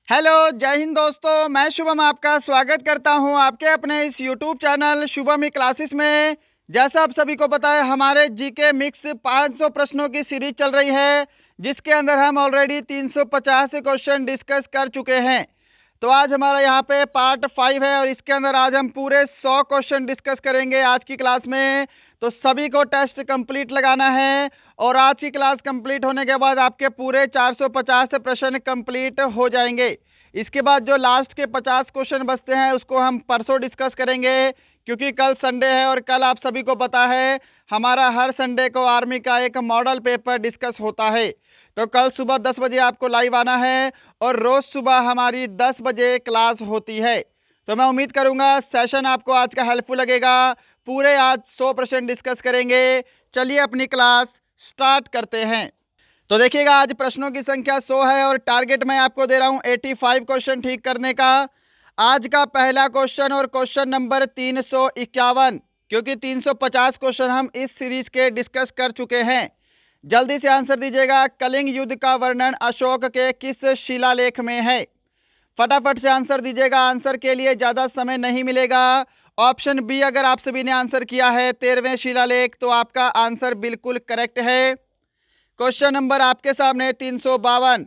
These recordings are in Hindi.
हेलो, जय हिंद दोस्तों। मैं शुभम आपका स्वागत करता हूं आपके अपने इस यूट्यूब चैनल शुभम ई क्लासेस में। जैसा आप सभी को पता है, हमारे जीके मिक्स 500 प्रश्नों की सीरीज चल रही है, जिसके अंदर हम ऑलरेडी 350 क्वेश्चन डिस्कस कर चुके हैं। तो आज हमारा यहाँ पे पार्ट 5 है और इसके अंदर आज हम पूरे 100 क्वेश्चन डिस्कस करेंगे आज की क्लास में। तो सभी को टेस्ट कंप्लीट लगाना है और आज की क्लास कंप्लीट होने के बाद आपके पूरे 450 प्रश्न कंप्लीट हो जाएंगे। इसके बाद जो लास्ट के 50 क्वेश्चन बचते हैं उसको हम परसों डिस्कस करेंगे, क्योंकि कल संडे है और कल आप सभी को पता है हमारा हर संडे को आर्मी का एक मॉडल पेपर डिस्कस होता है। तो कल सुबह 10 बजे आपको लाइव आना है और रोज़ सुबह हमारी 10 बजे क्लास होती है। तो मैं उम्मीद करूंगा सेशन आपको आज का हेल्पफुल लगेगा। पूरे आज 100% डिस्कस करेंगे। चलिए अपनी क्लास स्टार्ट करते हैं। तो देखिएगा, आज प्रश्नों की संख्या 100 है और टारगेट मैं आपको दे रहा हूं 85 क्वेश्चन ठीक करने का। आज का पहला क्वेश्चन और क्वेश्चन नंबर 351, क्योंकि 350 क्वेश्चन हम इस सीरीज के डिस्कस कर चुके हैं। जल्दी से आंसर दीजिएगा। कलिंग युद्ध का वर्णन अशोक के किस शिलालेख में है? फटाफट से आंसर दीजिएगा। आंसर के लिए ज़्यादा समय नहीं मिलेगा। ऑप्शन बी अगर आप सभी ने आंसर किया है 13वें शिलालेख, तो आपका आंसर बिल्कुल करेक्ट है। क्वेश्चन नंबर आपके सामने 352,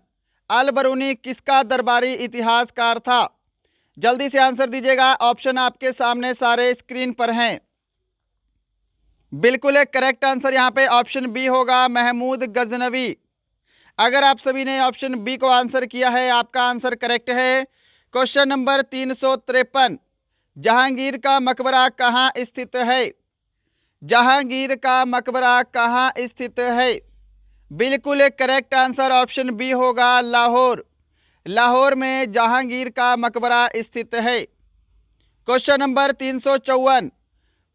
अल बरूनी किसका दरबारी इतिहासकार था? जल्दी से आंसर दीजिएगा। ऑप्शन आपके सामने सारे स्क्रीन पर हैं। बिल्कुल एक करेक्ट आंसर यहाँ पे ऑप्शन बी होगा, महमूद गजनवी। अगर आप सभी ने ऑप्शन बी को आंसर किया है, आपका आंसर करेक्ट है। क्वेश्चन नंबर 353, जहांगीर का मकबरा कहाँ स्थित है? जहांगीर का मकबरा कहाँ स्थित है? बिल्कुल एक करेक्ट आंसर ऑप्शन बी होगा, लाहौर। लाहौर में जहांगीर का मकबरा स्थित है। क्वेश्चन नंबर 354,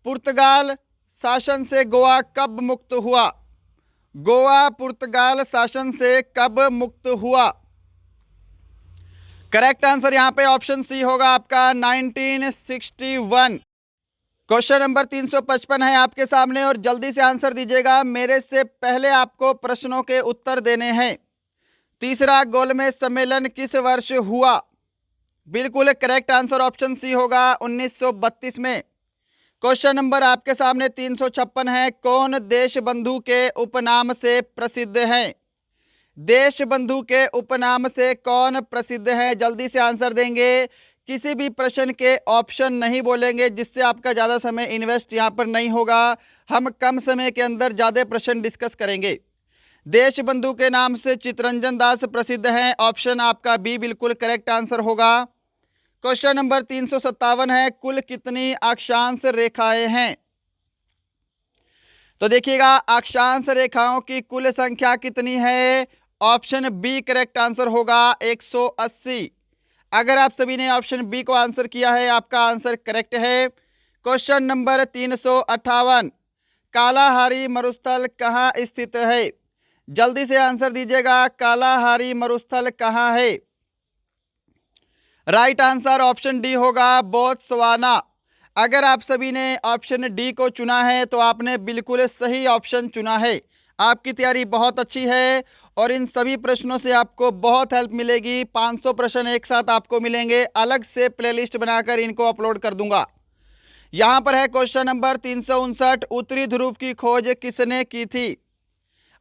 पुर्तगाल शासन से गोवा कब मुक्त हुआ? गोवा पुर्तगाल शासन से कब मुक्त हुआ? करेक्ट आंसर यहां पे ऑप्शन सी होगा आपका, 1961। क्वेश्चन नंबर 355 है आपके सामने और जल्दी से आंसर दीजिएगा। मेरे से पहले आपको प्रश्नों के उत्तर देने हैं। तीसरा गोलमेज सम्मेलन किस वर्ष हुआ? बिल्कुल करेक्ट आंसर ऑप्शन सी होगा, 1932 में। क्वेश्चन नंबर आपके सामने 356 है। कौन देश बंधु के उपनाम से प्रसिद्ध है? देश बंधु के उपनाम से कौन प्रसिद्ध है? जल्दी से आंसर देंगे। किसी भी प्रश्न के ऑप्शन नहीं बोलेंगे, जिससे आपका ज़्यादा समय इन्वेस्ट यहाँ पर नहीं होगा। हम कम समय के अंदर ज़्यादा प्रश्न डिस्कस करेंगे। देश बंधु के नाम से चितरंजन दास प्रसिद्ध हैं। ऑप्शन आपका बी बिल्कुल करेक्ट आंसर होगा। क्वेश्चन नंबर 357 है। कुल कितनी अक्षांश रेखाएं हैं? तो देखिएगा, अक्षांश रेखाओं की कुल संख्या कितनी है? ऑप्शन बी करेक्ट आंसर होगा, 180। अगर आप सभी ने ऑप्शन बी को आंसर किया है, आपका आंसर करेक्ट है। क्वेश्चन नंबर 358, कालाहारी मरुस्थल कहाँ स्थित है? जल्दी से आंसर दीजिएगा। कालाहारी मरुस्थल कहाँ है? राइट आंसर ऑप्शन डी होगा, बोत्सवाना। अगर आप सभी ने ऑप्शन डी को चुना है तो आपने बिल्कुल सही ऑप्शन चुना है। आपकी तैयारी बहुत अच्छी है और इन सभी प्रश्नों से आपको बहुत हेल्प मिलेगी। 500 प्रश्न एक साथ आपको मिलेंगे। अलग से प्लेलिस्ट बनाकर इनको अपलोड कर दूंगा। यहाँ पर है क्वेश्चन नंबर 359, उत्तरी ध्रुव की खोज किसने की थी?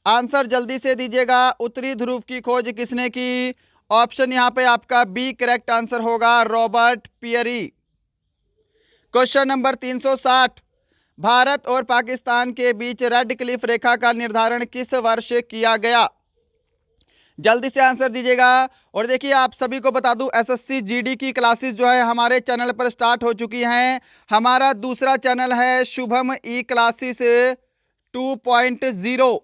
आंसर जल्दी से दीजिएगा। उत्तरी ध्रुव की खोज किसने की? ऑप्शन यहाँ पे आपका बी करेक्ट आंसर होगा, Robert Peary. Question number 360, Bharat और पाकिस्तान के बीच रेड क्लिफ रेखा का निर्धारण किस वर्ष किया गया? जल्दी से आंसर दीजिएगा। और देखिए, आप सभी को बता दूं, एसएससी जीडी की क्लासेस जो है हमारे चैनल पर स्टार्ट हो चुकी हैं। हमारा दूसरा चैनल है शुभम ई क्लासेस 2.0।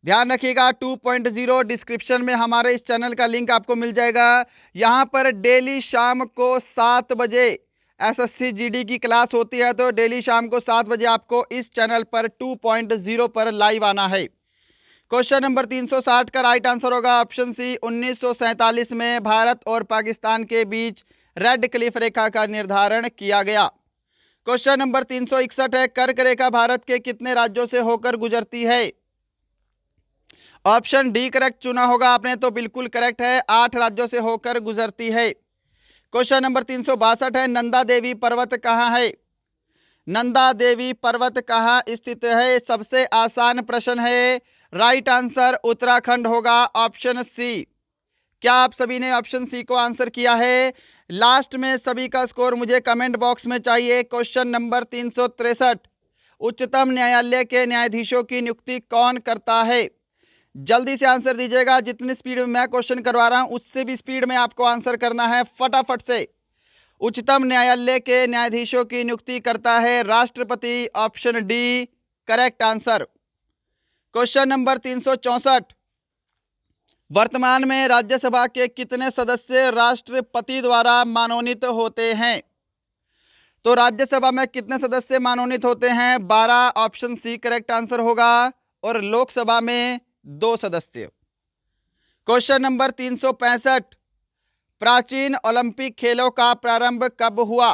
ध्यान रखिएगा, 2.0 डिस्क्रिप्शन में हमारे इस चैनल का लिंक आपको मिल जाएगा। यहाँ पर डेली शाम को 7 बजे एसएससी जीडी की क्लास होती है, तो डेली शाम को 7 बजे आपको इस चैनल पर 2.0 पर लाइव आना है। क्वेश्चन नंबर 360 का राइट आंसर होगा ऑप्शन सी, 1947 में भारत और पाकिस्तान के बीच रेड क्लिफ रेखा का निर्धारण किया गया। क्वेश्चन नंबर 361 है। कर्क रेखा भारत के कितने राज्यों से होकर गुजरती है? ऑप्शन डी करेक्ट चुना होगा आपने, तो बिल्कुल करेक्ट है, 8 राज्यों से होकर गुजरती है। क्वेश्चन नंबर 362 है, नंदा देवी पर्वत कहाँ है? नंदा देवी पर्वत कहाँ स्थित है? सबसे आसान प्रश्न है। राइट आंसर उत्तराखंड होगा, ऑप्शन सी। क्या आप सभी ने ऑप्शन सी को आंसर किया है? लास्ट में सभी का स्कोर मुझे कमेंट बॉक्स में चाहिए। क्वेश्चन नंबर 363, उच्चतम न्यायालय के न्यायाधीशों की नियुक्ति कौन करता है? जल्दी से आंसर दीजिएगा। जितनी स्पीड में मैं क्वेश्चन करवा रहा हूं उससे भी स्पीड में आपको आंसर करना है, फटाफट से। उच्चतम न्यायालय के न्यायाधीशों की नियुक्ति करता है राष्ट्रपति, option D correct answer. Question number 364, वर्तमान में राज्यसभा के कितने सदस्य राष्ट्रपति द्वारा मनोनीत होते हैं? तो राज्यसभा में कितने सदस्य मनोनीत होते हैं? 12, ऑप्शन सी करेक्ट आंसर होगा। और लोकसभा में 2 सदस्य। क्वेश्चन नंबर 365, प्राचीन ओलंपिक खेलों का प्रारंभ कब हुआ?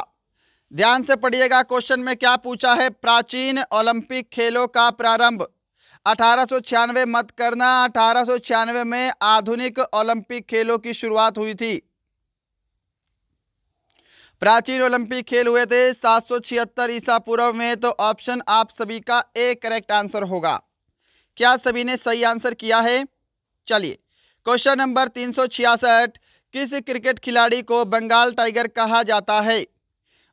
ध्यान से पढ़िएगा, क्वेश्चन में क्या पूछा है। प्राचीन ओलंपिक खेलों का प्रारंभ 1896 मत करना, 1896 में आधुनिक ओलंपिक खेलों की शुरुआत हुई थी। प्राचीन ओलंपिक खेल हुए थे 776 ईसा पूर्व में, तो ऑप्शन आप सभी का ए करेक्ट आंसर होगा। क्या सभी ने सही आंसर किया है? चलिए, क्वेश्चन नंबर 366, किस क्रिकेट खिलाड़ी को बंगाल टाइगर कहा जाता है?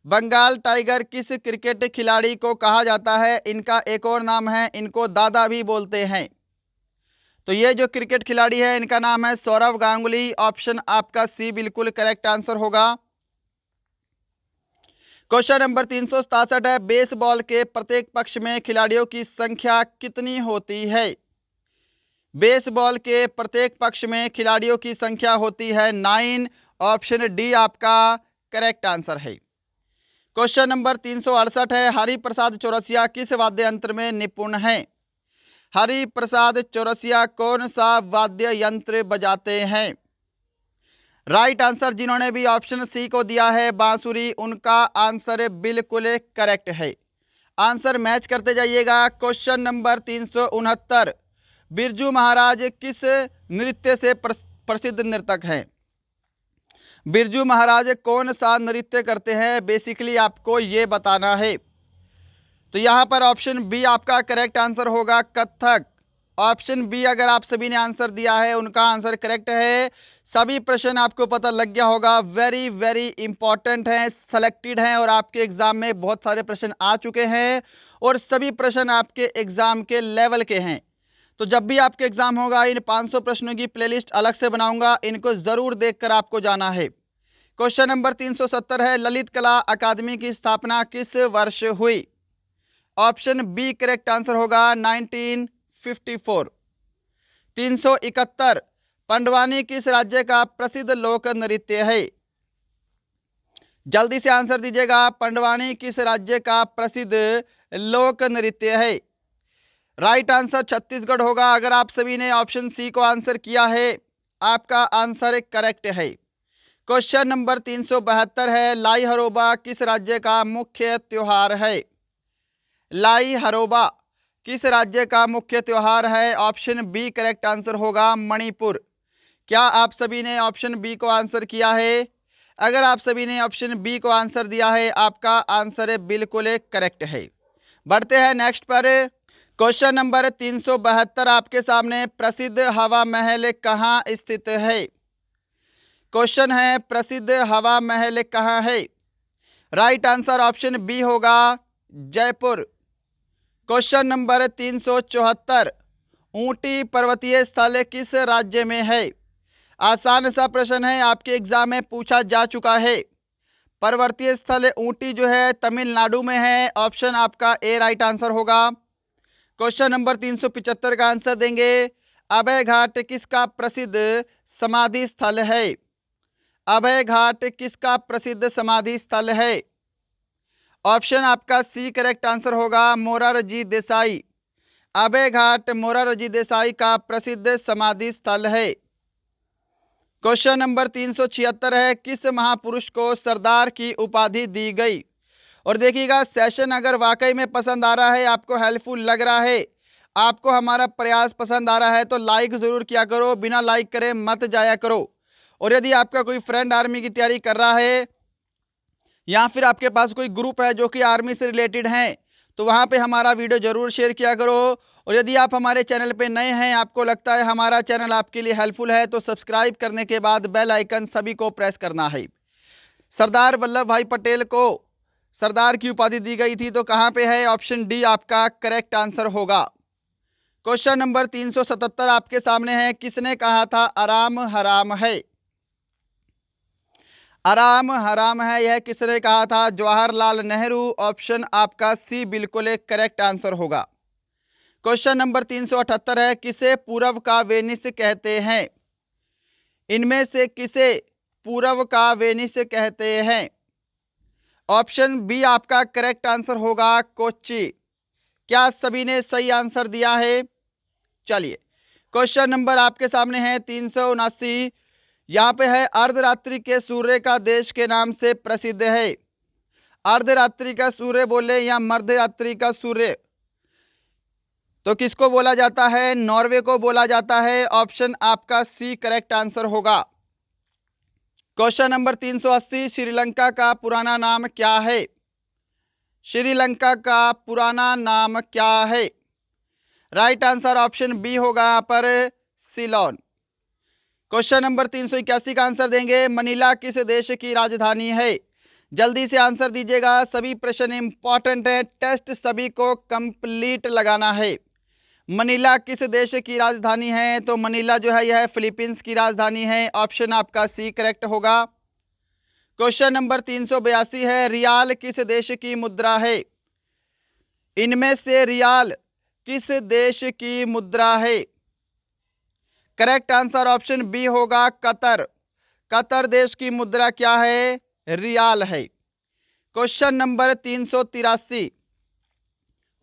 बंगाल टाइगर किस क्रिकेट खिलाड़ी को कहा जाता है? इनका एक और नाम है, इनको दादा भी बोलते हैं। तो ये जो क्रिकेट खिलाड़ी है इनका नाम है सौरव गांगुली, ऑप्शन आपका सी बिल्कुल करेक्ट आंसर होगा। क्वेश्चन नंबर 367 है, बेसबॉल के प्रत्येक पक्ष में खिलाड़ियों की संख्या कितनी होती है? बेसबॉल के प्रत्येक पक्ष में खिलाड़ियों की संख्या होती है 9, ऑप्शन डी आपका करेक्ट आंसर है। क्वेश्चन नंबर 368 है, हरिप्रसाद चौरसिया किस वाद्य यंत्र में निपुण हैं? हरिप्रसाद चौरसिया कौन सा वाद्य यंत्र बजाते हैं? राइट आंसर जिन्होंने भी ऑप्शन सी को दिया है बांसुरी, उनका आंसर बिल्कुल करेक्ट है। आंसर मैच करते जाइएगा। क्वेश्चन नंबर 369, बिरजू महाराज किस नृत्य से प्रसिद्ध नर्तक हैं? बिरजू महाराज कौन सा नृत्य करते हैं, बेसिकली आपको ये बताना है। तो यहाँ पर ऑप्शन बी आपका करेक्ट आंसर होगा, कथक। ऑप्शन बी अगर आप सभी ने आंसर दिया है उनका आंसर करेक्ट है। सभी प्रश्न आपको पता लग गया होगा, वेरी वेरी इंपॉर्टेंट हैं, सेलेक्टेड हैं और आपके एग्जाम में बहुत सारे प्रश्न आ चुके हैं और सभी प्रश्न आपके एग्जाम के लेवल के हैं। तो जब भी आपके एग्जाम होगा इन 500 प्रश्नों की प्लेलिस्ट अलग से बनाऊंगा, इनको जरूर देखकर आपको जाना है। क्वेश्चन नंबर 370 है, ललित कला अकादमी की स्थापना किस वर्ष हुई? ऑप्शन बी करेक्ट आंसर होगा, 1954। 371, पंडवानी किस राज्य का प्रसिद्ध लोक नृत्य है? जल्दी से आंसर दीजिएगा, पंडवानी किस राज्य का प्रसिद्ध लोक नृत्य है? राइट आंसर छत्तीसगढ़ होगा। अगर आप सभी ने ऑप्शन सी को आंसर किया है आपका आंसर करेक्ट है। क्वेश्चन नंबर 372 है, लाई हरोबा किस राज्य का मुख्य त्योहार है? लाई हरोबा किस राज्य का मुख्य त्योहार है? ऑप्शन बी करेक्ट आंसर होगा, मणिपुर। क्या आप सभी ने ऑप्शन बी को आंसर किया है? अगर आप सभी ने ऑप्शन बी को आंसर दिया है आपका आंसर बिल्कुल करेक्ट है। बढ़ते हैं नेक्स्ट पर। क्वेश्चन नंबर 372 आपके सामने, प्रसिद्ध हवा महल कहाँ स्थित है? क्वेश्चन है, प्रसिद्ध हवा महल कहाँ है? राइट आंसर ऑप्शन बी होगा, जयपुर। क्वेश्चन नंबर 374, ऊटी पर्वतीय स्थल किस राज्य में है? आसान सा प्रश्न है, आपके एग्जाम में पूछा जा चुका है। पर्वतीय स्थल ऊटी जो है तमिलनाडु में है, ऑप्शन आपका ए राइट आंसर होगा। क्वेश्चन नंबर 375 का आंसर देंगे, अभय घाट किसका प्रसिद्ध समाधि स्थल है? अभय घाट किसका प्रसिद्ध समाधि स्थल है? ऑप्शन आपका सी करेक्ट आंसर होगा, मोरारजी देसाई। अभय घाट मोरारजी देसाई का प्रसिद्ध समाधि स्थल है। क्वेश्चन नंबर 376 है, किस महापुरुष को सरदार की उपाधि दी गई? और देखिएगा सेशन अगर वाकई में पसंद आ रहा है, आपको हेल्पफुल लग रहा है, आपको हमारा प्रयास पसंद आ रहा है तो लाइक ज़रूर किया करो, बिना लाइक करे मत जाया करो। और यदि आपका कोई फ्रेंड आर्मी की तैयारी कर रहा है या फिर आपके पास कोई ग्रुप है जो कि आर्मी से रिलेटेड हैं, तो वहाँ पे हमारा वीडियो ज़रूर शेयर किया करो। और यदि आप हमारे चैनल पे नए हैं, आपको लगता है हमारा चैनल आपके लिए हेल्पफुल है, तो सब्सक्राइब करने के बाद बेल आइकन सभी को प्रेस करना है। सरदार वल्लभ भाई पटेल को सरदार की उपाधि दी गई थी, तो कहाँ पे है? ऑप्शन डी आपका करेक्ट आंसर होगा। क्वेश्चन नंबर 377 आपके सामने है। किसने कहा था आराम हराम है? आराम हराम है, यह किसने कहा था? जवाहरलाल नेहरू। ऑप्शन आपका सी बिल्कुल एक करेक्ट आंसर होगा। क्वेश्चन नंबर 378 है। किसे पूरब का वेनिस कहते हैं? इनमें से किसे पूरब का वेनिस कहते हैं? ऑप्शन बी आपका करेक्ट आंसर होगा कोच्चि। क्या सभी ने सही आंसर दिया है? चलिए, क्वेश्चन नंबर आपके सामने है 379। यहाँ पे है अर्धरात्रि के सूर्य का देश के नाम से प्रसिद्ध है। अर्धरात्रि का सूर्य बोले या मध्यरात्रि का सूर्य, तो किसको बोला जाता है? नॉर्वे को बोला जाता है। ऑप्शन आपका सी करेक्ट आंसर होगा। Question number 380। श्रीलंका का पुराना नाम क्या है? श्रीलंका का पुराना नाम क्या है? राइट आंसर ऑप्शन बी होगा यहाँ पर सिलोन। क्वेश्चन नंबर 381 का आंसर देंगे। मनीला किस देश की राजधानी है? जल्दी से आंसर दीजिएगा, सभी प्रश्न इंपॉर्टेंट है, टेस्ट सभी को कंप्लीट लगाना है। मनीला किस देश की राजधानी है? तो मनीला जो है यह फिलीपींस की राजधानी है। ऑप्शन आपका सी करेक्ट होगा। क्वेश्चन नंबर 382 है। रियाल किस देश की मुद्रा है? इनमें से रियाल किस देश की मुद्रा है? करेक्ट आंसर ऑप्शन बी होगा कतर। कतर देश की मुद्रा क्या है? रियाल है। Question number 383।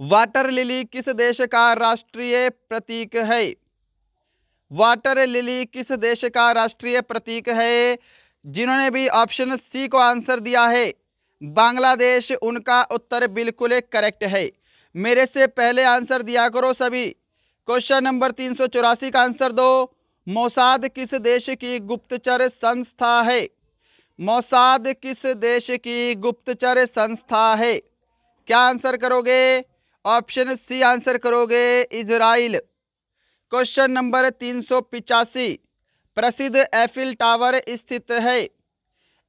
वाटर लिली किस देश का राष्ट्रीय प्रतीक है? वाटर लिली किस देश का राष्ट्रीय प्रतीक है? जिन्होंने भी ऑप्शन सी को आंसर दिया है बांग्लादेश, उनका उत्तर बिल्कुल करेक्ट है। मेरे से पहले आंसर दिया करो सभी। क्वेश्चन नंबर 384 का आंसर दो। मोसाद किस देश की गुप्तचर संस्था है? मोसाद किस देश की गुप्तचर संस्था है? क्या आंसर करोगे? ऑप्शन सी आंसर करोगे, इजराइल। Question number 385। प्रसिद्ध एफिल टावर स्थित है।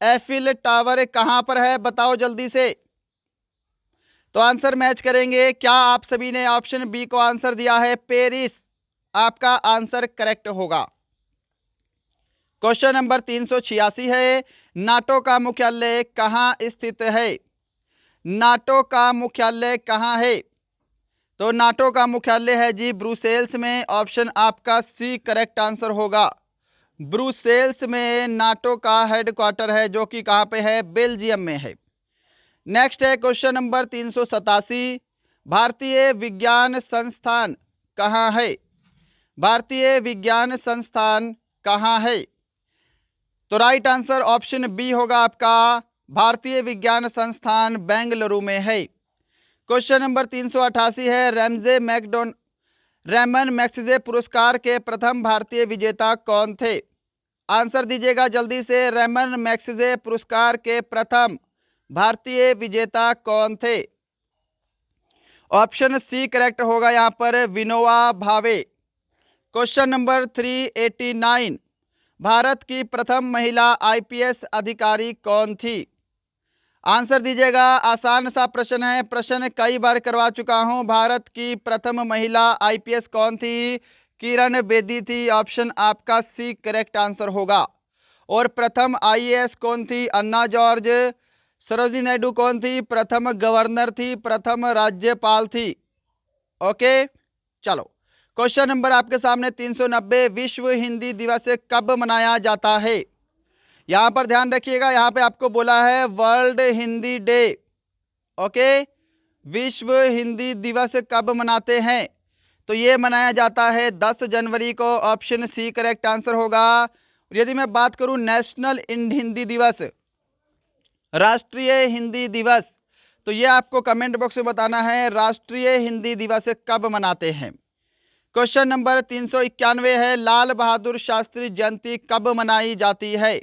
एफिल टावर कहाँ पर है? बताओ जल्दी से, तो आंसर मैच करेंगे। क्या आप सभी ने ऑप्शन बी को आंसर दिया है? पेरिस आपका आंसर करेक्ट होगा। क्वेश्चन नंबर 386 है। नाटो का मुख्यालय कहाँ स्थित है? नाटो का मुख्यालय कहाँ है? तो नाटो का मुख्यालय है जी ब्रुसेल्स में। ऑप्शन आपका सी करेक्ट आंसर होगा। ब्रुसेल्स में नाटो का हेडक्वार्टर है, जो कि कहाँ पे है? बेल्जियम में है। नेक्स्ट है क्वेश्चन नंबर 387। भारतीय विज्ञान संस्थान कहाँ है? भारतीय विज्ञान संस्थान कहाँ है? तो राइट आंसर ऑप्शन बी होगा आपका, भारतीय विज्ञान संस्थान बेंगलुरु में है। क्वेश्चन नंबर 388 है। रैमन मैग्सेसे पुरस्कार के प्रथम भारतीय विजेता कौन थे? आंसर दीजिएगा जल्दी से। रैमन मैग्सेसे पुरस्कार के प्रथम भारतीय विजेता कौन थे? ऑप्शन सी करेक्ट होगा यहाँ पर, विनोबा भावे। Question number 389। भारत की प्रथम महिला आईपीएस अधिकारी कौन थी? आंसर दीजिएगा। आसान सा प्रश्न है, प्रश्न कई बार करवा चुका हूं। भारत की प्रथम महिला आईपीएस कौन थी? किरण बेदी थी। ऑप्शन आपका सी करेक्ट आंसर होगा। और प्रथम आईएएस कौन थी? अन्ना जॉर्ज। सरोजिनी नायडू कौन थी? प्रथम गवर्नर थी, प्रथम राज्यपाल थी। ओके, चलो क्वेश्चन नंबर आपके सामने 390। विश्व हिंदी दिवस कब मनाया जाता है? यहां पर ध्यान रखिएगा, यहां पे आपको बोला है वर्ल्ड हिंदी डे। ओके, विश्व हिंदी दिवस कब मनाते हैं? तो ये मनाया जाता है 10 जनवरी को। ऑप्शन सी करेक्ट आंसर होगा। यदि मैं बात करूं नेशनल हिंदी दिवस, राष्ट्रीय हिंदी दिवस, तो ये आपको कमेंट बॉक्स में बताना है राष्ट्रीय हिंदी दिवस कब मनाते हैं। क्वेश्चन नंबर 391 है, लाल बहादुर शास्त्री जयंती कब मनाई जाती है?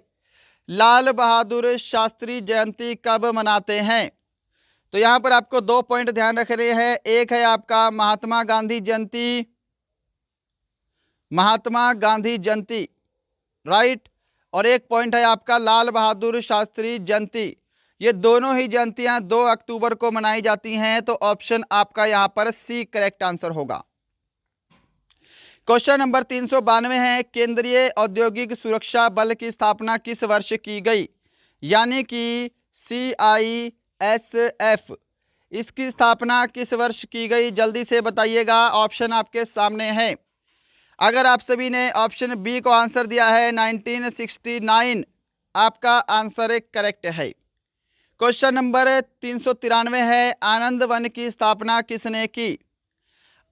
लाल बहादुर शास्त्री जयंती कब मनाते हैं? तो यहाँ पर आपको 2 पॉइंट ध्यान रखने हैं। एक है आपका महात्मा गांधी जयंती, महात्मा गांधी जयंती, राइट, और एक पॉइंट है आपका लाल बहादुर शास्त्री जयंती। ये दोनों ही जयंतियां 2 अक्टूबर को मनाई जाती हैं, तो ऑप्शन आपका यहां पर सी करेक्ट आंसर होगा। क्वेश्चन नंबर 392 है, केंद्रीय औद्योगिक सुरक्षा बल की स्थापना किस वर्ष की गई? यानी कि CISF, इसकी स्थापना किस वर्ष की गई? जल्दी से बताइएगा, ऑप्शन आपके सामने है। अगर आप सभी ने ऑप्शन बी को आंसर दिया है 1969, आपका आंसर करेक्ट है। क्वेश्चन नंबर 393 है, आनंद वन की स्थापना किसने की?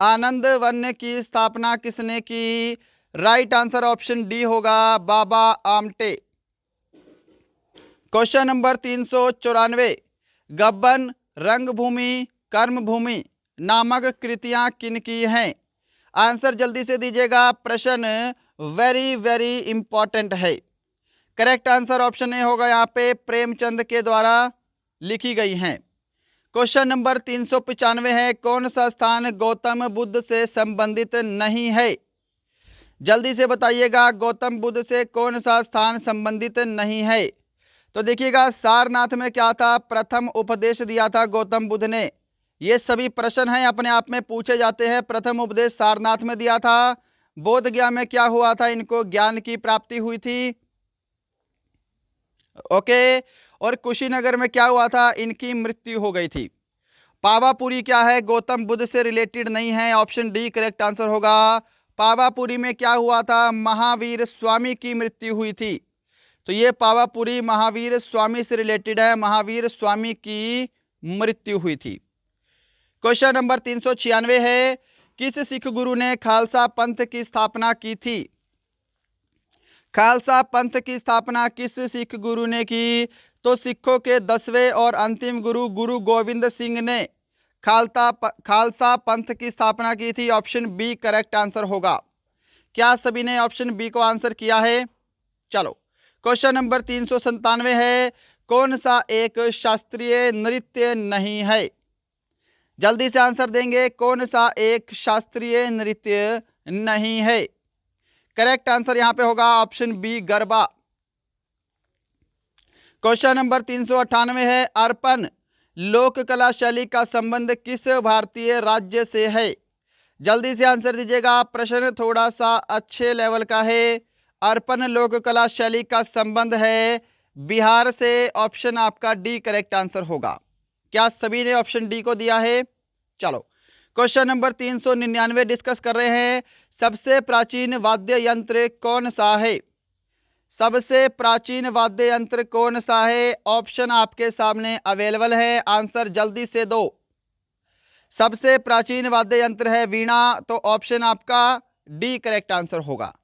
आनंद वन की स्थापना किसने की? राइट आंसर ऑप्शन डी होगा, बाबा आमटे। क्वेश्चन नंबर 394, गब्बन, रंगभूमि, कर्मभूमि नामक कृतियां किन की हैं? आंसर जल्दी से दीजिएगा, प्रश्न वेरी वेरी इंपॉर्टेंट है। करेक्ट आंसर ऑप्शन ए होगा, यहाँ पे प्रेमचंद के द्वारा लिखी गई हैं। क्वेश्चन नंबर 395 है, कौन सा स्थान गौतम बुद्ध से संबंधित नहीं है? जल्दी से बताइएगा, गौतम बुद्ध से कौन सा स्थान संबंधित नहीं है? तो देखिएगा, सारनाथ में क्या था? प्रथम उपदेश दिया था गौतम बुद्ध ने। ये सभी प्रश्न हैं, अपने आप में पूछे जाते हैं। प्रथम उपदेश सारनाथ में दिया था। बोध गया में क्या हुआ था? इनको ज्ञान की प्राप्ति हुई थी, ओके। और कुशीनगर में क्या हुआ था? इनकी मृत्यु हो गई थी। पावापुरी क्या है? गौतम बुद्ध से रिलेटेड नहीं है, ऑप्शन डी करेक्ट आंसर होगा। पावापुरी में क्या हुआ था? महावीर स्वामी की मृत्यु हुई थी। तो ये पावापुरी महावीर स्वामी से रिलेटेड है, महावीर स्वामी की मृत्यु हुई थी। क्वेश्चन नंबर 396 है, किस सिख गुरु ने खालसा पंथ की स्थापना की थी? खालसा पंथ की स्थापना किस सिख गुरु ने की? तो सिखों के 10वें और अंतिम गुरु गुरु गोविंद सिंह ने खालसा पंथ की स्थापना की थी। ऑप्शन बी करेक्ट आंसर होगा। क्या सभी ने ऑप्शन बी को आंसर किया है? चलो, क्वेश्चन नंबर 397 है, कौन सा एक शास्त्रीय नृत्य नहीं है? जल्दी से आंसर देंगे, कौन सा एक शास्त्रीय नृत्य नहीं है? करेक्ट आंसर यहां पे होगा option B, garba. Question number 398 है, अर्पण लोक कला शैली का संबंध किस भारतीय राज्य से है? जल्दी से आंसर दीजिएगा, प्रश्न थोड़ा सा अच्छे लेवल का है। अर्पण लोक कला शैली का संबंध है बिहार से, ऑप्शन आपका डी करेक्ट आंसर होगा। क्या सभी ने ऑप्शन डी को दिया है? चलो, क्वेश्चन नंबर 399 डिस्कस कर रहे हैं, सबसे प्राचीन वाद्य यंत्र कौन सा है? सबसे प्राचीन वाद्य यंत्र कौन सा है? ऑप्शन आपके सामने अवेलेबल है, आंसर जल्दी से दो। सबसे प्राचीन वाद्य यंत्र है वीणा, तो ऑप्शन आपका डी करेक्ट आंसर होगा।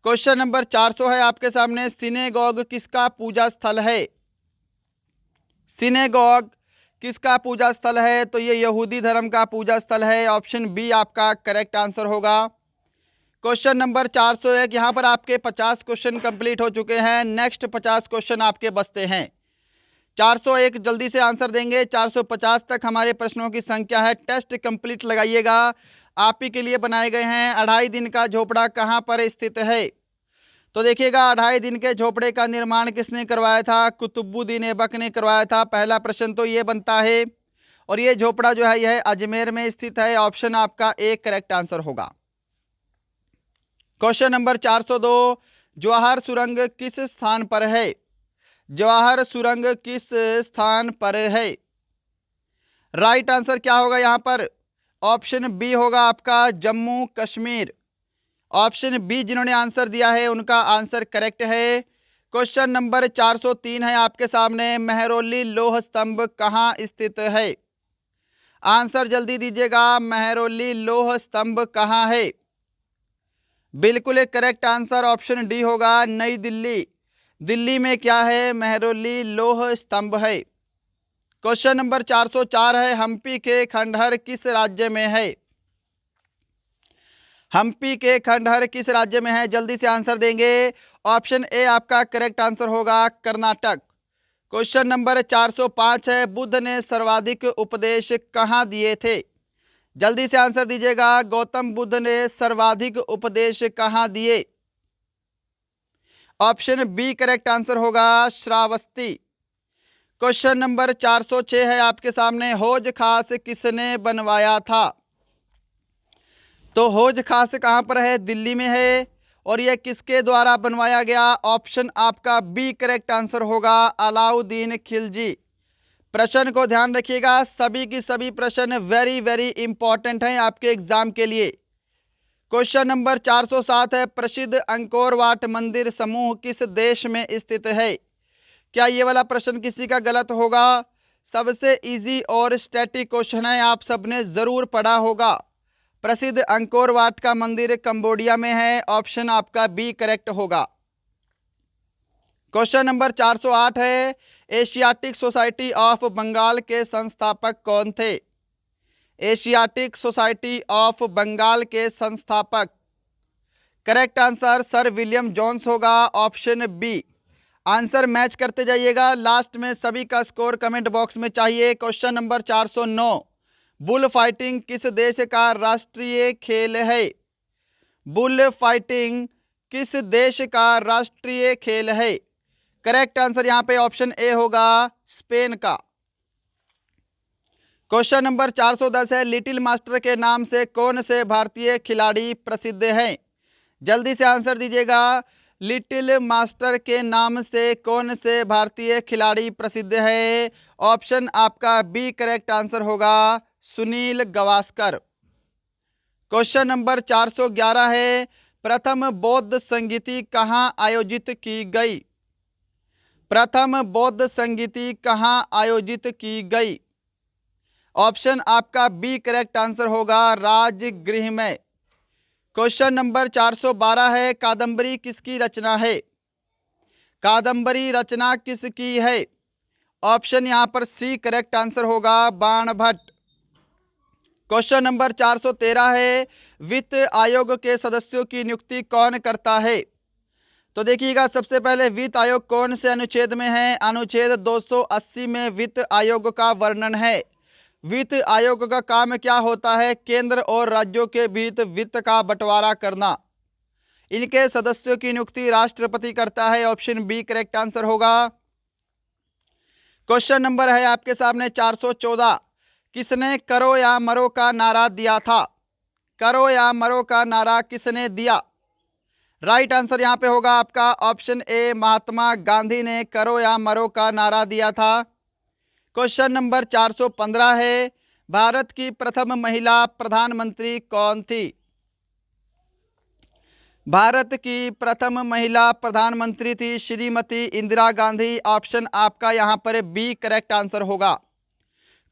क्वेश्चन नंबर 400 है आपके सामने, सिनेगॉग किसका पूजा स्थल है? सिनेगॉग किसका पूजा स्थल है? तो ये यहूदी धर्म का पूजा स्थल है, ऑप्शन बी आपका करेक्ट आंसर होगा। क्वेश्चन नंबर 401, यहाँ पर आपके 50 क्वेश्चन कंप्लीट हो चुके हैं, नेक्स्ट 50 क्वेश्चन आपके बचते हैं। 401 जल्दी से आंसर देंगे, 450 तक हमारे प्रश्नों की संख्या है। टेस्ट कंप्लीट लगाइएगा, आप ही के लिए बनाए गए हैं। 2.5 दिन का झोपड़ा कहाँ पर स्थित है? तो देखिएगा, 2.5 दिन के झोपड़े का निर्माण किसने करवाया था? कुतुबुद्दीन ऐबक ने करवाया था। पहला प्रश्न तो ये बनता है, और ये झोपड़ा जो है यह अजमेर में स्थित है, ऑप्शन आपका एक करेक्ट आंसर होगा। क्वेश्चन नंबर 402, जवाहर सुरंग किस स्थान पर है? जवाहर सुरंग किस स्थान पर है? राइट आंसर क्या होगा यहाँ पर? ऑप्शन बी होगा आपका जम्मू कश्मीर। ऑप्शन बी जिन्होंने आंसर दिया है उनका आंसर करेक्ट है। क्वेश्चन नंबर 403 है आपके सामने, मेहरौली लोह स्तंभ कहाँ स्थित है? आंसर जल्दी दीजिएगा, मेहरौली लोह स्तंभ कहाँ है? बिल्कुल करेक्ट आंसर ऑप्शन डी होगा, नई दिल्ली। दिल्ली में क्या है? मेहरौली लोह स्तंभ है। क्वेश्चन नंबर 404 है, हम्पी के खंडहर किस राज्य में है? हम्पी के खंडहर किस राज्य में है? जल्दी से आंसर देंगे। ऑप्शन ए आपका करेक्ट आंसर होगा कर्नाटक। क्वेश्चन नंबर 405 है, बुद्ध ने सर्वाधिक उपदेश कहाँ दिए थे? जल्दी से आंसर दीजिएगा। गौतम बुद्ध ने सर्वाधिक उपदेश कहाँ दिए? ऑप्शन बी करेक्ट आंसर होगा श्रावस्ती। क्वेश्चन नंबर 406 है आपके सामने, हौज खास किसने बनवाया था? तो हौज खास कहाँ पर है? दिल्ली में है। और यह किसके द्वारा बनवाया गया? ऑप्शन आपका बी करेक्ट आंसर होगा अलाउद्दीन खिलजी। प्रश्न को ध्यान रखिएगा, सभी की सभी प्रश्न वेरी वेरी इंपॉर्टेंट हैं आपके एग्जाम के लिए। क्वेश्चन नंबर 407 है, प्रसिद्ध अंकोर वाट मंदिर समूह किस देश में स्थित है? क्या ये वाला प्रश्न किसी का गलत होगा? सबसे इजी और स्टैटिक क्वेश्चन है, आप सबने जरूर पढ़ा होगा। प्रसिद्ध अंकोर वाट का मंदिर कंबोडिया में है। ऑप्शन आपका बी करेक्ट होगा। क्वेश्चन नंबर 408 है, एशियाटिक सोसाइटी ऑफ बंगाल के संस्थापक कौन थे? एशियाटिक सोसाइटी ऑफ बंगाल के संस्थापक, correct answer Sir William Jones होगा। Option B. आंसर मैच करते जाइएगा, लास्ट में सभी का स्कोर कमेंट बॉक्स में चाहिए। क्वेश्चन नंबर 409, बुल फाइटिंग किस देश का राष्ट्रीय खेल है? बुल फाइटिंग किस देश का राष्ट्रीय खेल है? करेक्ट आंसर यहां पे ऑप्शन ए होगा स्पेन का। क्वेश्चन नंबर 410 है, लिटिल मास्टर के नाम से कौन से भारतीय खिलाड़ी प्रसिद्ध हैं? जल्दी से आंसर दीजिएगा। लिटिल मास्टर के नाम से कौन से भारतीय खिलाड़ी प्रसिद्ध है? ऑप्शन आपका बी करेक्ट आंसर होगा सुनील गावस्कर। क्वेश्चन नंबर 411 है, प्रथम बौद्ध संगीति कहाँ आयोजित की गई? प्रथम बौद्ध संगीति कहाँ आयोजित की गई? ऑप्शन आपका बी करेक्ट आंसर होगा राजगृह में। क्वेश्चन नंबर 412 है, कादंबरी किसकी रचना है? कादंबरी रचना किसकी है? ऑप्शन यहां पर सी करेक्ट आंसर होगा बाणभट्ट। क्वेश्चन नंबर 413 है, वित्त आयोग के सदस्यों की नियुक्ति कौन करता है? तो देखिएगा, सबसे पहले वित्त आयोग कौन से अनुच्छेद में है? अनुच्छेद 280 में वित्त आयोग का वर्णन है। वित्त आयोग का काम क्या होता है? केंद्र और राज्यों के बीच वित्त का बंटवारा करना। इनके सदस्यों की नियुक्ति राष्ट्रपति करता है। ऑप्शन बी करेक्ट आंसर होगा। क्वेश्चन नंबर है आपके सामने 414, किसने करो या मरो का नारा दिया था? करो या मरो का नारा किसने दिया? राइट आंसर यहां पे होगा आपका ऑप्शन ए महात्मा गांधी ने करो या मरो का नारा दिया था। क्वेश्चन नंबर 415 है, भारत की प्रथम महिला प्रधानमंत्री कौन थी? भारत की प्रथम महिला प्रधानमंत्री थी श्रीमती इंदिरा गांधी। ऑप्शन आपका यहां पर बी करेक्ट आंसर होगा।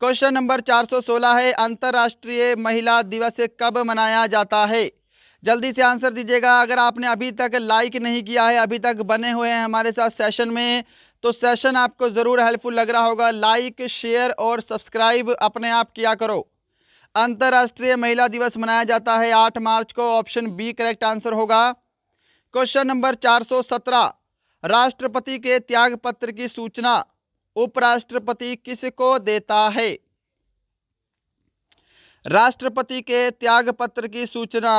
क्वेश्चन नंबर 416 है, अंतर्राष्ट्रीय महिला दिवस कब मनाया जाता है? जल्दी से आंसर दीजिएगा। अगर आपने अभी तक लाइक नहीं किया है, अभी तक बने हुए हैं हमारे साथ सेशन में, तो सेशन आपको ज़रूर हेल्पफुल लग रहा होगा। लाइक शेयर और सब्सक्राइब अपने आप किया करो। अंतर्राष्ट्रीय महिला दिवस मनाया जाता है 8 मार्च को। ऑप्शन बी करेक्ट आंसर होगा। क्वेश्चन नंबर 417, राष्ट्रपति के त्याग पत्र की सूचना उपराष्ट्रपति किसको देता है? राष्ट्रपति के त्याग पत्र की सूचना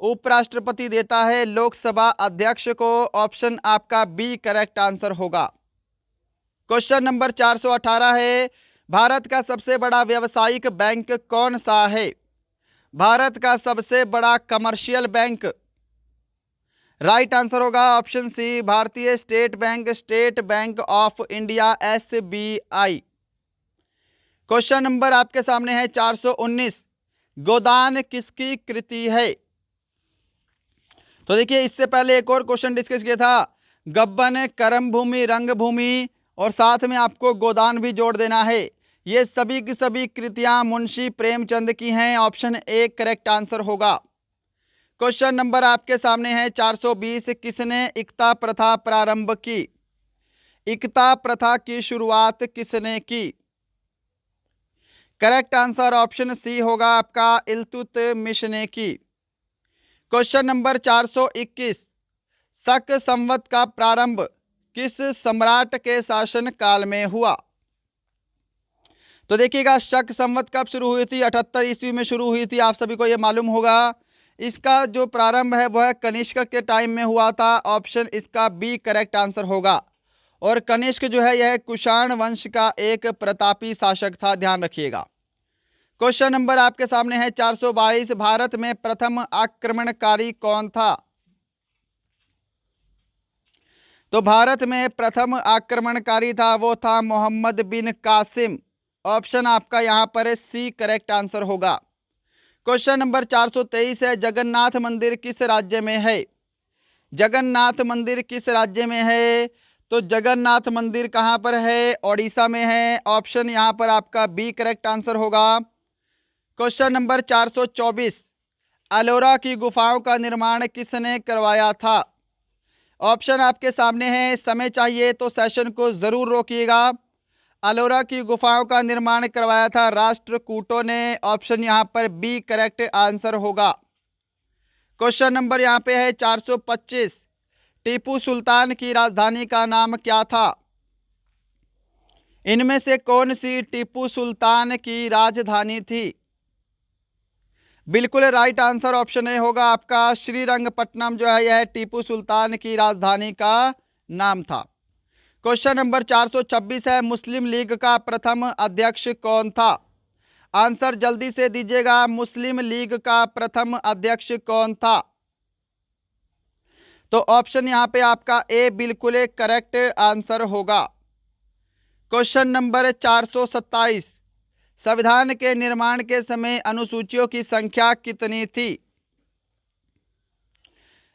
उपराष्ट्रपति देता है लोकसभा अध्यक्ष को। ऑप्शन आपका बी करेक्ट आंसर होगा। क्वेश्चन नंबर 418 है, भारत का सबसे बड़ा व्यावसायिक बैंक कौन सा है? भारत का सबसे बड़ा कमर्शियल बैंक, राइट आंसर होगा ऑप्शन सी भारतीय state bank, state bank of India SBI। Question number आपके सामने है 419, गोदान किसकी कृति है? तो देखिए, इससे पहले एक और क्वेश्चन डिस्कस किया था, गब्बन, कर्म भूमि, रंग भूमि, और साथ में आपको गोदान भी जोड़ देना है। ये सभी की सभी कृतियां मुंशी प्रेमचंद की हैं। ऑप्शन ए करेक्ट आंसर होगा। क्वेश्चन नंबर आपके सामने है 420, किसने इकता प्रथा प्रारंभ की? इकता प्रथा की शुरुआत किसने की? करेक्ट आंसर ऑप्शन सी होगा आपका इल्तुतमिश ने की। क्वेश्चन नंबर 421, शक संवत का प्रारंभ किस सम्राट के शासन काल में हुआ? तो देखिएगा, शक संवत कब शुरू हुई थी? 78 ईस्वी में शुरू हुई थी, आप सभी को ये मालूम होगा। इसका जो प्रारंभ है वह कनिष्क के टाइम में हुआ था। ऑप्शन इसका बी करेक्ट आंसर होगा। और कनिष्क जो है यह कुषाण वंश का एक प्रतापी शासक था, ध्यान रखिएगा। क्वेश्चन नंबर आपके सामने है 422, भारत में प्रथम आक्रमणकारी कौन था? तो भारत में प्रथम आक्रमणकारी था, वो था मोहम्मद बिन कासिम। ऑप्शन आपका यहां पर सी करेक्ट आंसर होगा। क्वेश्चन नंबर 423 है, जगन्नाथ मंदिर किस राज्य में है? जगन्नाथ मंदिर किस राज्य में है? तो जगन्नाथ मंदिर कहां पर है? ओडिशा में है। ऑप्शन यहां पर आपका बी करेक्ट आंसर होगा। क्वेश्चन नंबर 424, अलोरा की गुफाओं का निर्माण किसने करवाया था? ऑप्शन आपके सामने है, समय चाहिए तो सेशन को जरूर रोकिएगा। अलोरा की गुफाओं का निर्माण करवाया था राष्ट्रकूटों ने। ऑप्शन यहां पर बी करेक्ट आंसर होगा। क्वेश्चन नंबर यहां पे है 425, टीपू सुल्तान की राजधानी का नाम क्या था? इनमें से कौन सी टीपू सुल्तान की राजधानी थी? बिल्कुल राइट आंसर ऑप्शन ए होगा आपका, श्रीरंगपट्टनम जो है यह टीपू सुल्तान की राजधानी का नाम था। क्वेश्चन नंबर 426 है, मुस्लिम लीग का प्रथम अध्यक्ष कौन था? आंसर जल्दी से दीजिएगा, मुस्लिम लीग का प्रथम अध्यक्ष कौन था? तो ऑप्शन यहां पे आपका ए बिल्कुल करेक्ट आंसर होगा। क्वेश्चन नंबर 427, संविधान के निर्माण के समय अनुसूचियों की संख्या कितनी थी?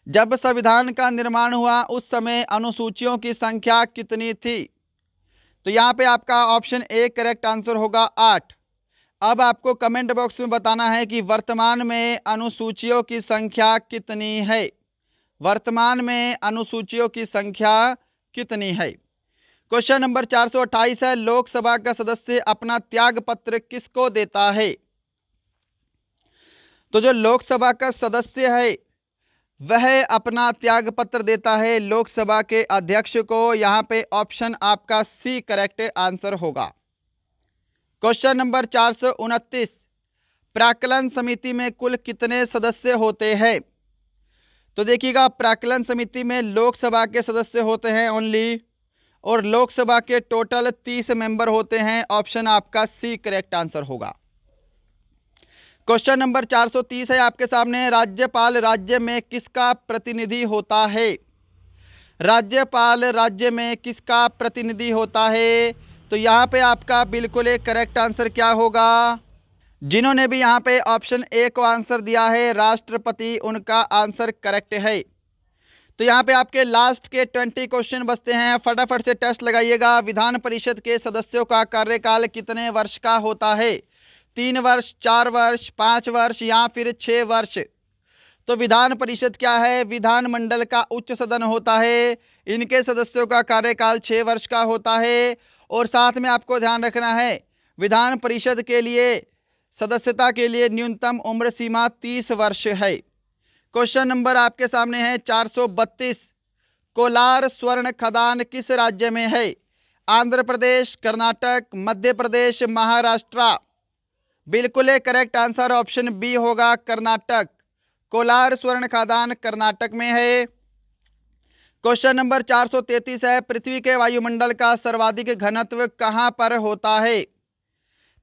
जब संविधान का निर्माण हुआ उस समय अनुसूचियों की संख्या कितनी थी? तो यहां पे आपका ऑप्शन ए करेक्ट आंसर होगा, 8। अब आपको कमेंट बॉक्स में बताना है कि वर्तमान में अनुसूचियों की संख्या कितनी है। वर्तमान में अनुसूचियों की संख्या कितनी है? क्वेश्चन नंबर 428 है, लोकसभा का सदस्य अपना त्याग पत्र किसको देता है? तो जो लोकसभा का सदस्य है वह अपना त्याग पत्र देता है लोकसभा के अध्यक्ष को। यहां पे ऑप्शन आपका सी करेक्ट आंसर होगा। क्वेश्चन नंबर 429, प्राक्कलन समिति में कुल कितने सदस्य होते हैं? तो देखिएगा, प्राक्कलन समिति में लोकसभा के सदस्य होते हैं ओनली, और लोकसभा के टोटल 30 मेंबर होते हैं। ऑप्शन आपका सी करेक्ट आंसर होगा। क्वेश्चन नंबर 430 है आपके सामने, राज्यपाल राज्य में किसका प्रतिनिधि होता है? राज्यपाल राज्य में किसका प्रतिनिधि होता है? तो यहाँ पे आपका बिल्कुल करेक्ट आंसर क्या होगा? जिन्होंने भी यहाँ पे ऑप्शन ए को आंसर दिया है राष्ट्रपति, उनका आंसर करेक्ट है। तो यहाँ पे आपके लास्ट के 20 क्वेश्चन बचते हैं, फटाफट से टेस्ट लगाइएगा। विधान परिषद के सदस्यों का कार्यकाल कितने वर्ष का होता है? 3 वर्ष, 4 वर्ष, 5 वर्ष या फिर 6 वर्ष? तो विधान परिषद क्या है? विधानमंडल का उच्च सदन होता है। इनके सदस्यों का कार्यकाल 6 वर्ष का होता है। और साथ में आपको ध्यान रखना है, विधान परिषद के लिए सदस्यता के लिए न्यूनतम उम्र सीमा 30 वर्ष है। क्वेश्चन नंबर आपके सामने है 432, कोलार स्वर्ण खदान किस राज्य में है? आंध्र प्रदेश, कर्नाटक, मध्य प्रदेश, महाराष्ट्र? बिल्कुल करेक्ट आंसर ऑप्शन बी होगा, कर्नाटक। कोलार स्वर्ण खदान कर्नाटक में है। क्वेश्चन नंबर 433 है, पृथ्वी के वायुमंडल का सर्वाधिक घनत्व कहां पर होता है?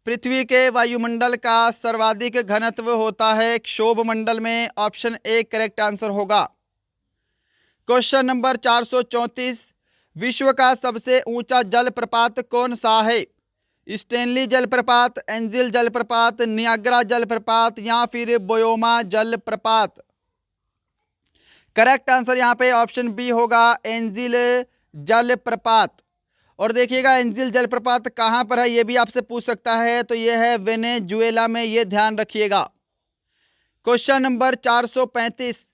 पृथ्वी के वायुमंडल का सर्वाधिक घनत्व होता है क्षोभ मंडल में। ऑप्शन ए करेक्ट आंसर होगा। क्वेश्चन नंबर 434, विश्व का सबसे ऊंचा जलप्रपात कौन सा है? स्टेनली जलप्रपात, एंजिल जलप्रपात, नियाग्रा जलप्रपात या फिर बोयोमा जलप्रपात? करेक्ट आंसर यहाँ पे ऑप्शन बी होगा, एंजिल जलप्रपात। और देखिएगा, एंजिल जलप्रपात कहाँ पर है ये भी आपसे पूछ सकता है, तो ये है वेनेजुएला में, ये ध्यान रखिएगा। क्वेश्चन नंबर 435,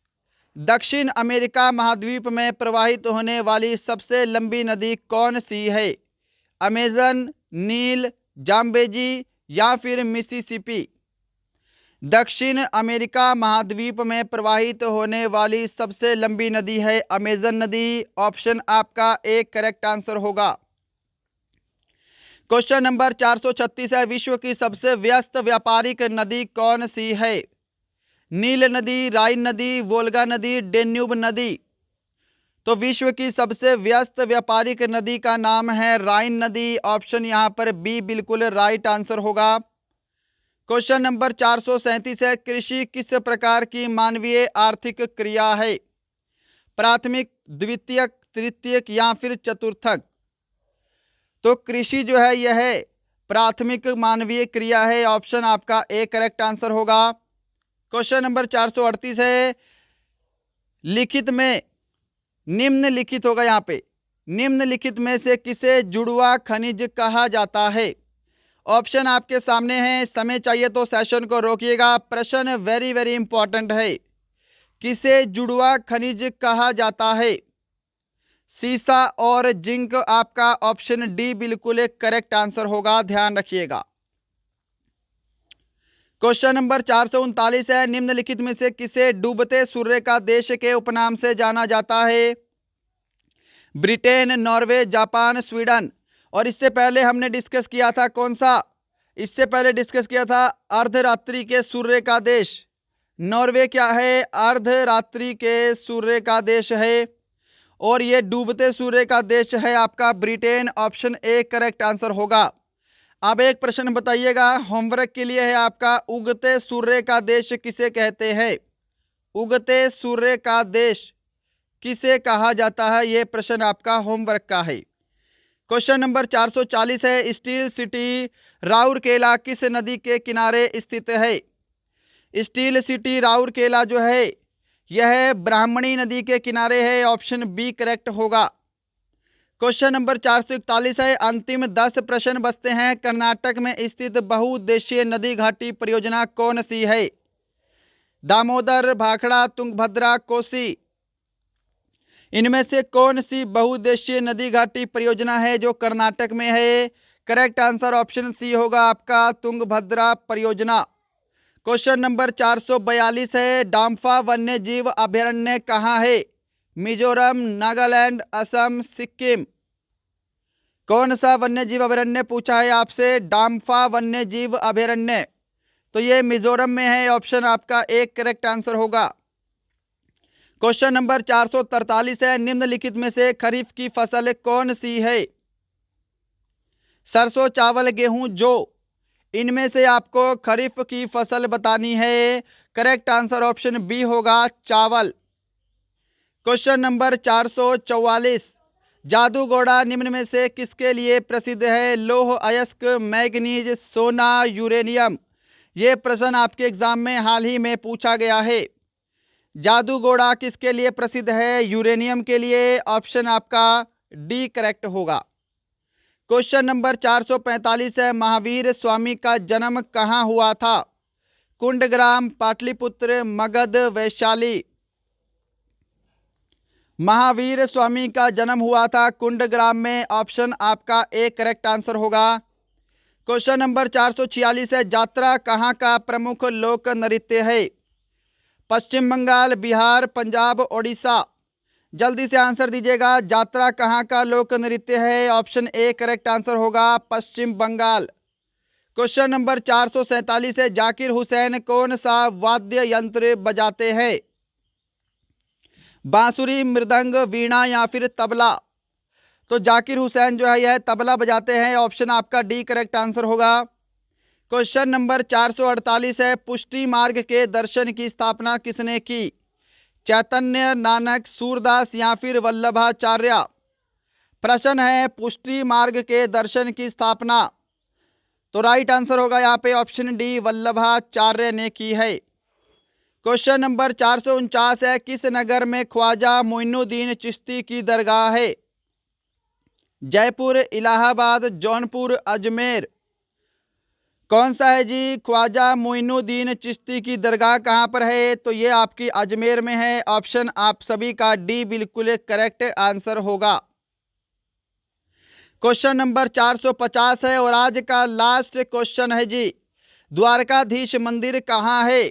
दक्षिण अमेरिका महाद्वीप में प्रवाहित होने वाली सबसे लंबी नदी कौन सी है? अमेजन, नील, जाम्बेजी या फिर मिसिसिपी? दक्षिण अमेरिका महाद्वीप में प्रवाहित होने वाली सबसे लंबी नदी है अमेजन नदी। ऑप्शन आपका ए करेक्ट आंसर होगा। क्वेश्चन नंबर 436 है, विश्व की सबसे व्यस्त व्यापारिक नदी कौन सी है? नील नदी, राइन नदी, वोल्गा नदी, डेन्यूब नदी। तो विश्व की सबसे व्यस्त व्यापारिक नदी का नाम है राइन नदी। ऑप्शन यहां पर बी बिल्कुल राइट आंसर होगा। क्वेश्चन नंबर 437 है, कृषि किस प्रकार की मानवीय आर्थिक क्रिया है? प्राथमिक, द्वितीयक, तृतीयक या फिर चतुर्थक? तो कृषि जो है यह प्राथमिक मानवीय क्रिया है। ऑप्शन आपका ए करेक्ट आंसर होगा। क्वेश्चन नंबर 438 है, लिखित में निम्नलिखित होगा यहाँ पे, निम्नलिखित में से किसे जुड़वा खनिज कहा जाता है? ऑप्शन आपके सामने हैं, समय चाहिए तो सेशन को रोकिएगा, प्रश्न वेरी वेरी इंपॉर्टेंट है। किसे जुड़वा खनिज कहा जाता है? सीसा और जिंक। आपका ऑप्शन डी बिल्कुल एक करेक्ट आंसर होगा, ध्यान रखिएगा। क्वेश्चन नंबर 439 है, निम्नलिखित में से किसे डूबते सूर्य का देश के उपनाम से जाना जाता है? Britain, Norway, Japan, Sweden. और इससे पहले हमने डिस्कस किया था कौन सा? इससे पहले डिस्कस किया था अर्धरात्रि के सूर्य का देश। नॉर्वे क्या है? अर्धरात्रि के सूर्य का देश है। और ये डूबते सूर्य का देश है आपका Britain. Option A correct answer होगा। अब एक प्रश्न बताइएगा, होमवर्क के लिए है आपका, उगते सूर्य का देश किसे कहते हैं? उगते सूर्य का देश किसे कहा जाता है? ये प्रश्न आपका होमवर्क का है। क्वेश्चन नंबर 440 है, स्टील सिटी राउरकेला किस नदी के किनारे स्थित है? स्टील सिटी राउरकेला जो है यह ब्राह्मणी नदी के किनारे है। ऑप्शन बी करेक्ट होगा। क्वेश्चन नंबर 441 है, अंतिम 10 प्रश्न बचते हैं। कर्नाटक में स्थित बहुउद्देशीय नदी घाटी परियोजना कौन सी है? दामोदर, भाखड़ा, तुंगभद्रा, कोसी। इनमें से कौन सी बहुउद्देशीय नदी घाटी परियोजना है जो कर्नाटक में है? करेक्ट आंसर ऑप्शन सी होगा आपका, तुंगभद्रा परियोजना। क्वेश्चन नंबर 442 है, डाम्फा वन्य जीव अभयारण्य कहाँ है? मिजोरम, नागालैंड, असम, सिक्किम। कौन सा वन्य जीव अभयारण्य पूछा है आपसे? डाम्फा वन्य जीव अभयारण्य। तो ये मिजोरम में है। ऑप्शन आपका एक करेक्ट आंसर होगा। क्वेश्चन नंबर 443 है, निम्नलिखित में से खरीफ की फसल कौन सी है? सरसों, चावल, गेहूं, जौ। इनमें से आपको खरीफ की फसल बतानी है। करेक्ट आंसर ऑप्शन बी होगा, चावल। क्वेश्चन नंबर 444, जादूगोड़ा निम्न में से किसके लिए प्रसिद्ध है? लौह अयस्क, मैग्नीज, सोना, यूरेनियम। ये प्रश्न आपके एग्जाम में हाल ही में पूछा गया है। जादूगोड़ा किसके लिए प्रसिद्ध है? यूरेनियम के लिए। ऑप्शन आपका डी करेक्ट होगा। क्वेश्चन नंबर 445 है, महावीर स्वामी का जन्म कहाँ हुआ था? कुंडग्राम, पाटलिपुत्र, मगध, वैशाली। महावीर स्वामी का जन्म हुआ था कुंडग्राम में। ऑप्शन आपका ए करेक्ट आंसर होगा। क्वेश्चन नंबर 446 है, जात्रा कहाँ का प्रमुख लोक नृत्य है? पश्चिम बंगाल, बिहार, पंजाब, ओडिशा। जल्दी से आंसर दीजिएगा, जात्रा कहाँ का लोक नृत्य है? ऑप्शन ए करेक्ट आंसर होगा, पश्चिम बंगाल। क्वेश्चन नंबर 447 है, जाकिर हुसैन कौन सा वाद्य यंत्र बजाते हैं? बांसुरी, मृदंग, वीणा या फिर तबला। तो जाकिर हुसैन जो है यह तबला बजाते हैं। ऑप्शन आपका डी करेक्ट आंसर होगा। क्वेश्चन नंबर 448 है, पुष्टि मार्ग के दर्शन की स्थापना किसने की? चैतन्य, नानक, सूरदास या फिर वल्लभाचार्य। प्रश्न है पुष्टि मार्ग के दर्शन की स्थापना। तो राइट आंसर होगा यहाँ पे ऑप्शन डी, वल्लभाचार्य ने की है। क्वेश्चन नंबर 449 है, किस नगर में ख्वाजा मोइनुद्दीन चिश्ती की दरगाह है? जयपुर, इलाहाबाद, जौनपुर, अजमेर। कौन सा है जी? ख्वाजा मोइनुद्दीन चिश्ती की दरगाह कहाँ पर है? तो ये आपकी अजमेर में है। ऑप्शन आप सभी का डी बिल्कुल करेक्ट आंसर होगा। क्वेश्चन नंबर 450 है और आज का लास्ट क्वेश्चन है जी, द्वारकाधीश मंदिर कहाँ है?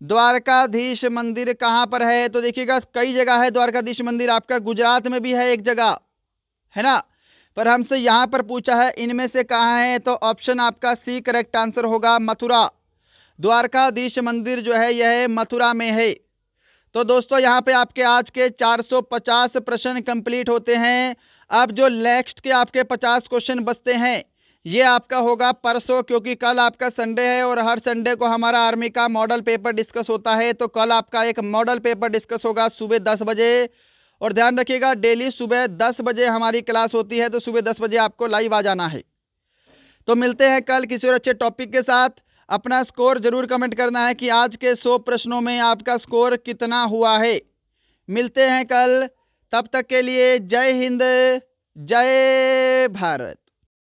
द्वारकाधीश मंदिर कहाँ पर है? तो देखिएगा कई जगह है द्वारकाधीश मंदिर, आपका गुजरात में भी है एक जगह, है ना, पर हमसे यहाँ पर पूछा है इनमें से कहाँ है, तो ऑप्शन आपका सी करेक्ट आंसर होगा, मथुरा। द्वारकाधीश मंदिर जो है यह मथुरा में है। तो दोस्तों यहाँ पे आपके आज के 450 प्रश्न कंप्लीट होते हैं। अब जो नेक्स्ट के आपके 50 क्वेश्चन बचते हैं ये आपका होगा परसों, क्योंकि कल आपका संडे है और हर संडे को हमारा आर्मी का मॉडल पेपर डिस्कस होता है। तो कल आपका एक मॉडल पेपर डिस्कस होगा सुबह 10 बजे। और ध्यान रखिएगा डेली सुबह 10 बजे हमारी क्लास होती है, तो सुबह 10 बजे आपको लाइव आ जाना है। तो मिलते हैं कल किसी और अच्छे टॉपिक के साथ। अपना स्कोर जरूर कमेंट करना है कि आज के 100 प्रश्नों में आपका स्कोर कितना हुआ है। मिलते हैं कल, तब तक के लिए जय हिंद, जय भारत।